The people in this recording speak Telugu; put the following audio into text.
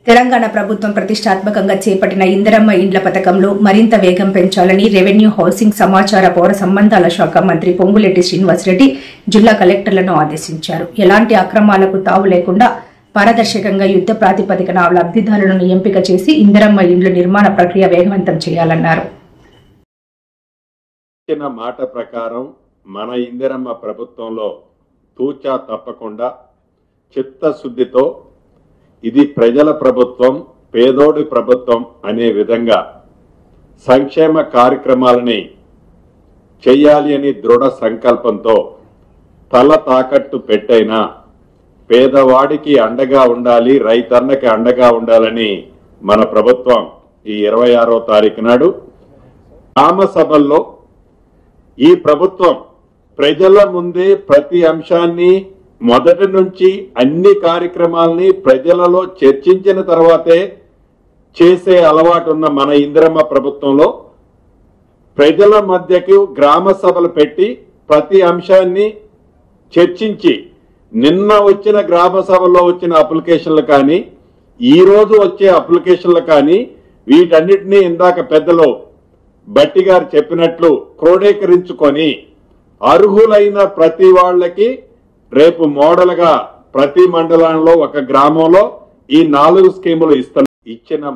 తెలంగాణ ప్రభుత్వం ప్రతిష్టాత్మకంగా చేపట్టిన ఇందిరమ్మ ఇండ్ల పథకంలో మరింత వేగం పెంచాలని రెవెన్యూ, హౌసింగ్, సమాచార, పౌర సంబంధాల శాఖ మంత్రి పొంగులేటి శ్రీనివాసరెడ్డి జిల్లా కలెక్టర్లను ఆదేశించారు. ఎలాంటి అక్రమాలకు తావు లేకుండా పారదర్శకంగా యుద్ధ ప్రాతిపదికన లబ్ధిదారులను ఎంపిక చేసి ఇందిరమ్మ ఇండ్ల నిర్మాణ ప్రక్రియ వేగవంతం చేయాలన్నారు. మాట ప్రకారం మన ఇందిరమ్మ ప్రభుత్వంలో తూచా తప్పకుండా చిత్తశుద్ధితో ఇది ప్రజల ప్రభుత్వం, పేదోడి ప్రభుత్వం అనే విధంగా సంక్షేమ కార్యక్రమాలని చేయాలి అని దృఢ సంకల్పంతో తల తాకట్టు పెట్టైనా పేదవాడికి అండగా ఉండాలి, రైతన్నకి అండగా ఉండాలని మన ప్రభుత్వం ఈ 26వ తారీఖు నాడు గ్రామ సభల్లో ఈ ప్రభుత్వం ప్రజల ముందే ప్రతి అంశాన్ని మొదటి నుంచి అన్ని కార్యక్రమాలని ప్రజలలో చర్చించిన తర్వాతే చేసే అలవాటు ఉన్న మన ఇందిరమ్మ ప్రభుత్వంలో ప్రజల మధ్యకు గ్రామ సభలు పెట్టి ప్రతి అంశాన్ని చర్చించి నిన్న వచ్చిన గ్రామ సభలో వచ్చిన అప్లికేషన్లు కానీ ఈ రోజు వచ్చే అప్లికేషన్లు కానీ వీటన్నిటినీ ఇందాక పెద్దలు బట్టి గారు చెప్పినట్లు క్రోడీకరించుకొని అర్హులైన ప్రతి వాళ్ళకి రేపు మోడల్గా ప్రతి మండలంలో ఒక గ్రామంలో ఈ 4 స్కీములు ఇచ్చిన